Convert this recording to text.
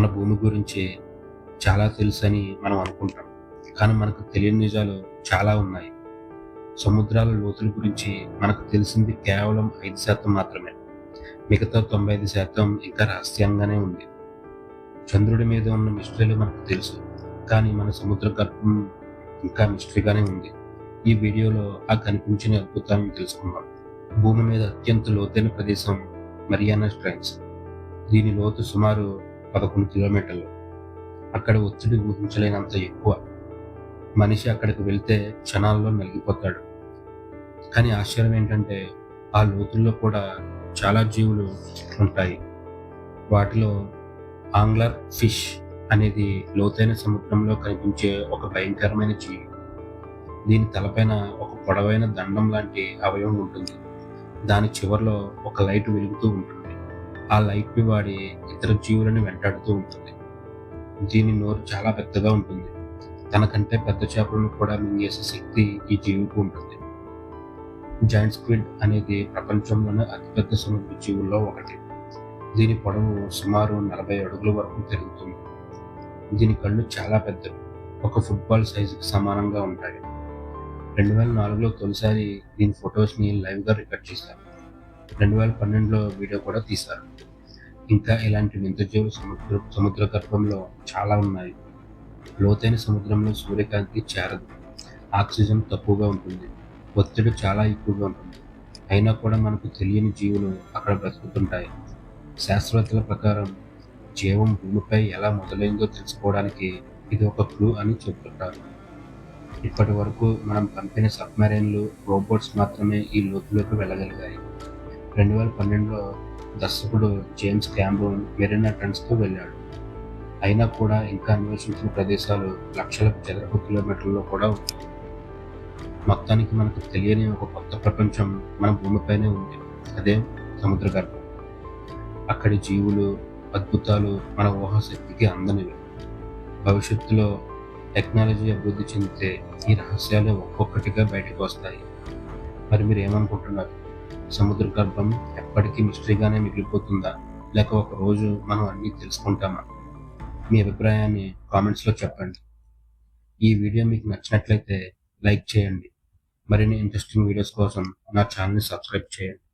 మన భూమి గురించి చాలా తెలుసని మనం అనుకుంటాం. కానీ మనకు తెలియని నిజాలు చాలా ఉన్నాయి. సముద్రాల లోతుల గురించి మనకు తెలిసింది కేవలం 5% మాత్రమే. మిగతా 95% ఇంకా రహస్యంగానే ఉంది. చంద్రుడి మీద ఉన్న మిస్టరీలు మనకు తెలుసు, కానీ మన సముద్ర గర్భం ఇంకా మిస్టరీగానే ఉంది. ఈ వీడియోలో ఆ కనిపించిన అద్భుతాలను తెలుసుకుందాం. భూమి మీద అత్యంత లోతైన ప్రదేశం మరియానా ట్రయాంగిల్. దీని లోతు సుమారు 11 కిలోమీటర్లు. అక్కడ ఒత్తిడి ఊహించలేనంత ఎక్కువ. మనిషి అక్కడికి వెళ్తే క్షణాల్లో నలిగిపోతాడు. కానీ ఆశ్చర్యం ఏంటంటే ఆ లోతుల్లో కూడా చాలా జీవులు ఉంటాయి. వాటిలో ఆంగ్లర్ ఫిష్ అనేది లోతైన సముద్రంలో కనిపించే ఒక భయంకరమైన జీవి. దీని తలపైన ఒక పొడవైన దండం లాంటి అవయవం ఉంటుంది. దాని చివర్లో ఒక లైట్ వెలుగుతూ ఉంటుంది. ఆ లైట్ని వాడి ఇతర జీవులను వెంటాడుతూ ఉంటుంది. దీని నోరు చాలా పెద్దగా ఉంటుంది. తనకంటే పెద్ద చేపలను కూడా మింగేసే శక్తి ఈ జీవికి ఉంటుంది. జాయింట్ స్క్విడ్ అనేది ప్రపంచంలోనే అతిపెద్ద సముద్ర జీవుల్లో ఒకటి. దీని పొడవు సుమారు 40 అడుగుల వరకు పెరుగుతుంది. దీని కళ్ళు చాలా పెద్దవి, ఒక ఫుట్బాల్ సైజుకి సమానంగా ఉంటాయి. 2004లో తొలిసారి దీని ఫొటోస్ని లైవ్గా రికార్డ్ చేశారు. 2012లో వీడియో కూడా తీశారు. ఇంకా ఇలాంటి వింత జీవులు సముద్ర గర్భంలో చాలా ఉన్నాయి. లోతైన సముద్రంలో సూర్యకాంతి చేరదు, ఆక్సిజన్ తక్కువగా ఉంటుంది, ఒత్తిడి చాలా ఎక్కువగా ఉంటుంది. అయినా కూడా మనకు తెలియని జీవులు అక్కడ బ్రతుకుతుంటాయి. శాస్త్రవేత్తల ప్రకారం జీవం భూమిపై ఎలా మొదలైందో తెలుసుకోవడానికి ఇది ఒక క్లూ అని చెబుతుంటారు. ఇప్పటి వరకు మనం పంపిన సబ్మెరైన్లు, రోబోట్స్ మాత్రమే ఈ లోతులోకి వెళ్ళగలిగాయి. 2012లో దర్శకుడు జేమ్స్ క్యామరూన్ మెరీనా ట్రెంచ్కు వెళ్ళాడు. అయినా కూడా ఇంకా అన్వేషించిన ప్రదేశాలు లక్షల చదరపు కిలోమీటర్లలో కూడా ఉన్నాయి. మొత్తానికి మనకు తెలియని ఒక కొత్త ప్రపంచం మన భూమిపైనే ఉంది. అదే సముద్ర గర్భం. అక్కడి జీవులు, అద్భుతాలు మన ఊహాశక్తికి అందనివి. భవిష్యత్తులో టెక్నాలజీ అభివృద్ధి చెందితే ఈ రహస్యాలు ఒక్కొక్కటిగా బయటకు వస్తాయి. మరి మీరు ఏమనుకుంటున్నారు? సముద్ర గర్భం ఎప్పటికీ మిస్టరీగానే మిగిలిపోతుందా, లేక ఒక రోజు మనం అన్నీ తెలుసుకుంటామా? మీ అభిప్రాయాన్ని కామెంట్స్లో చెప్పండి. ఈ వీడియో మీకు నచ్చినట్లయితే లైక్ చేయండి. మరిన్ని ఇంట్రెస్టింగ్ వీడియోస్ కోసం నా ఛానల్ని సబ్స్క్రైబ్ చేయండి.